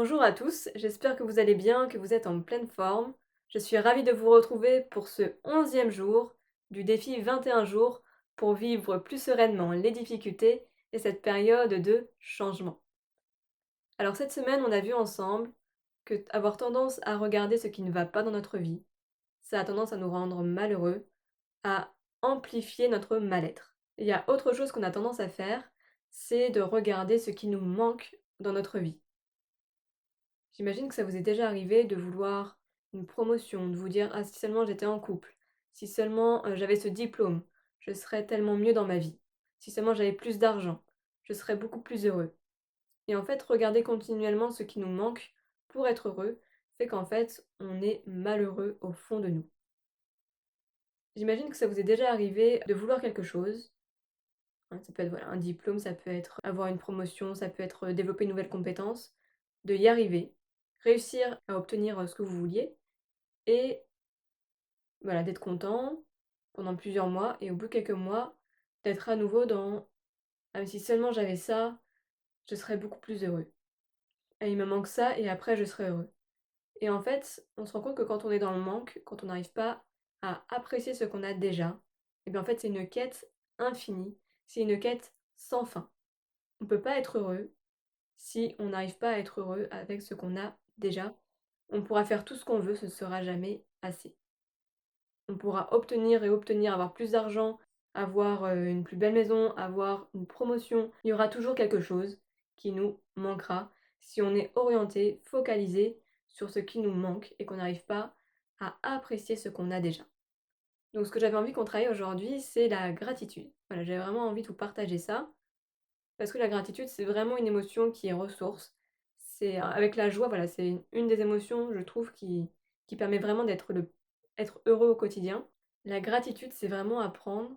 Bonjour à tous, j'espère que vous allez bien, que vous êtes en pleine forme. Je suis ravie de vous retrouver pour ce 11e jour du défi 21 jours pour vivre plus sereinement les difficultés et cette période de changement. Alors cette semaine, on a vu ensemble que avoir tendance à regarder ce qui ne va pas dans notre vie, ça a tendance à nous rendre malheureux, à amplifier notre mal-être. Il y a autre chose qu'on a tendance à faire, c'est de regarder ce qui nous manque dans notre vie. J'imagine que ça vous est déjà arrivé de vouloir une promotion, de vous dire: «Ah, si seulement j'étais en couple, si seulement, j'avais ce diplôme, je serais tellement mieux dans ma vie. Si seulement j'avais plus d'argent, je serais beaucoup plus heureux». Et en fait, regarder continuellement ce qui nous manque pour être heureux, fait qu'en fait, on est malheureux au fond de nous. J'imagine que ça vous est déjà arrivé de vouloir quelque chose, hein, ça peut être, voilà, un diplôme, ça peut être avoir une promotion, ça peut être, développer une nouvelle compétence, de y arriver, réussir à obtenir, ce que vous vouliez et voilà, d'être content pendant plusieurs mois et au bout de quelques mois, d'être à nouveau dans: «Ah mais si seulement j'avais ça, je serais beaucoup plus heureux. Ah il me manque ça et après je serai heureux». Et en fait, on se rend compte que quand on est dans le manque, quand on n'arrive pas à apprécier ce qu'on a déjà, et bien en fait c'est une quête infinie, c'est une quête sans fin. On peut pas être heureux si on n'arrive pas à être heureux avec ce qu'on a déjà. On pourra faire tout ce qu'on veut, ce ne sera jamais assez. On pourra obtenir et obtenir, avoir plus d'argent, avoir, une plus belle maison, avoir une promotion. Il y aura toujours quelque chose qui nous manquera si on est orienté, focalisé sur ce qui nous manque et qu'on n'arrive pas à apprécier ce qu'on a déjà. Donc ce que j'avais envie qu'on travaille aujourd'hui, c'est la gratitude. Voilà, j'avais vraiment envie de vous partager ça, parce que la gratitude, c'est vraiment une émotion qui est ressource. C'est avec la joie, voilà, c'est une des émotions, je trouve, qui permet vraiment être heureux au quotidien. La gratitude, c'est vraiment apprendre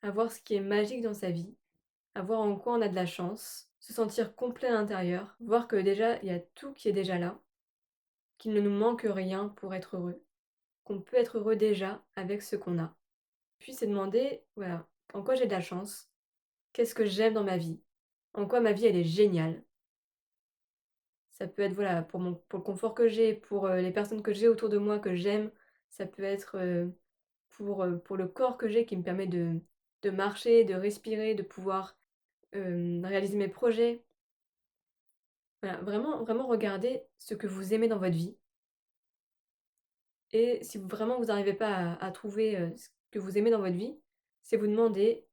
à voir ce qui est magique dans sa vie, à voir en quoi on a de la chance, se sentir complet à l'intérieur, voir que déjà, il y a tout qui est déjà là, qu'il ne nous manque rien pour être heureux, qu'on peut être heureux déjà avec ce qu'on a. Puis c'est demander, voilà, en quoi j'ai de la chance, qu'est-ce que j'aime dans ma vie, en quoi ma vie elle est géniale. Ça peut être, voilà, pour le confort que j'ai, pour, les personnes que j'ai autour de moi que j'aime. Ça peut être, pour le corps que j'ai qui me permet de marcher, de respirer, de pouvoir, réaliser mes projets. Voilà, vraiment vraiment regarder ce que vous aimez dans votre vie et si vraiment vous n'arrivez pas à trouver, ce que vous aimez dans votre vie, c'est vous demander: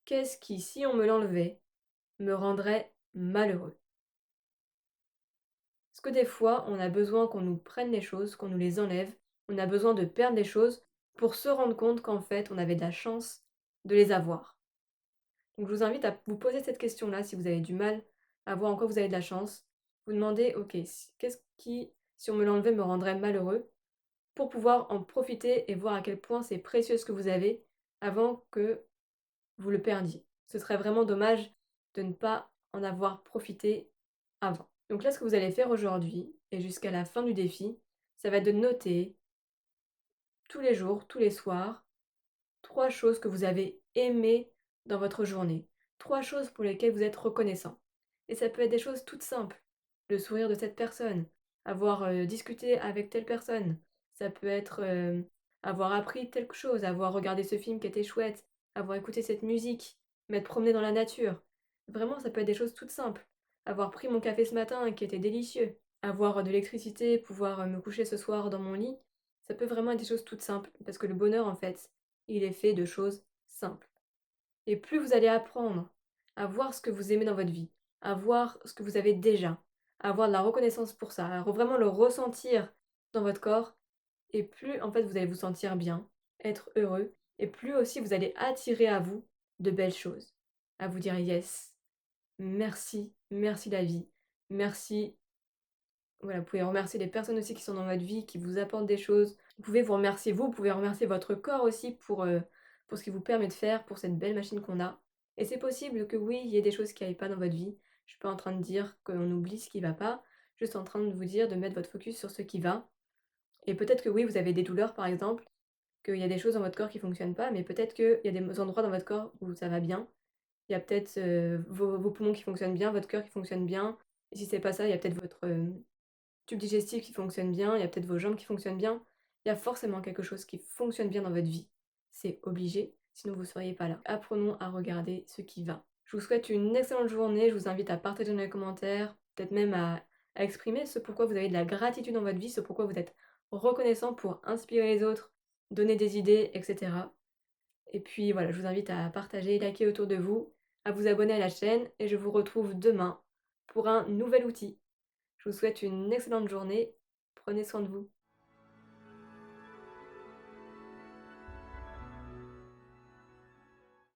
«Qu'est-ce qui, si on me l'enlevait, me rendrait malheureux?» Parce que des fois, on a besoin qu'on nous prenne les choses, qu'on nous les enlève. On a besoin de perdre des choses pour se rendre compte qu'en fait, on avait de la chance de les avoir. Donc je vous invite à vous poser cette question-là si vous avez du mal à voir en quoi vous avez de la chance. Vous demandez: «OK, qu'est-ce qui, si on me l'enlevait, me rendrait malheureux?» pour pouvoir en profiter et voir à quel point c'est précieux ce que vous avez avant que vous le perdiez. Ce serait vraiment dommage de ne pas en avoir profité avant. Donc là, ce que vous allez faire aujourd'hui et jusqu'à la fin du défi, ça va être de noter tous les jours, tous les soirs, 3 choses que vous avez aimées dans votre journée. 3 choses pour lesquelles vous êtes reconnaissant. Et ça peut être des choses toutes simples. Le sourire de cette personne, avoir, discuté avec telle personne. Ça peut être, avoir appris quelque chose, avoir regardé ce film qui était chouette, avoir écouté cette musique, m'être promené dans la nature. Vraiment, ça peut être des choses toutes simples. Avoir pris mon café ce matin qui était délicieux, avoir de l'électricité, pouvoir, me coucher ce soir dans mon lit. Ça peut vraiment être des choses toutes simples parce que le bonheur, en fait, il est fait de choses simples. Et plus vous allez apprendre à voir ce que vous aimez dans votre vie, à voir ce que vous avez déjà, à avoir de la reconnaissance pour ça, à vraiment le ressentir dans votre corps, et plus en fait vous allez vous sentir bien, être heureux, et plus aussi vous allez attirer à vous de belles choses. À vous dire yes, merci, merci la vie, merci. Voilà, vous pouvez remercier les personnes aussi qui sont dans votre vie, qui vous apportent des choses. Vous pouvez vous remercier vous pouvez remercier votre corps aussi pour ce qu'il vous permet de faire, pour cette belle machine qu'on a. Et c'est possible que oui, il y ait des choses qui aillent pas dans votre vie. Je suis pas en train de dire qu'on oublie ce qui va pas, juste en train de vous dire de mettre votre focus sur ce qui va. Et peut-être que oui, vous avez des douleurs par exemple, qu'il y a des choses dans votre corps qui fonctionnent pas, mais peut-être qu'il y a des endroits dans votre corps où ça va bien. Il y a peut-être, vos poumons qui fonctionnent bien, votre cœur qui fonctionne bien, Et si c'est pas ça, il y a peut-être votre, tube digestif qui fonctionne bien, il y a peut-être vos jambes qui fonctionnent bien. Il y a forcément quelque chose qui fonctionne bien dans votre vie. C'est obligé, sinon vous ne seriez pas là. Apprenons à regarder ce qui va. Je vous souhaite une excellente journée, je vous invite à partager dans les commentaires, peut-être même à exprimer ce pourquoi vous avez de la gratitude dans votre vie, ce pourquoi vous êtes reconnaissant pour inspirer les autres, donner des idées, et cetera. Et puis voilà, je vous invite à partager, liker autour de vous, à vous abonner à la chaîne et je vous retrouve demain pour un nouvel outil. Je vous souhaite une excellente journée. Prenez soin de vous.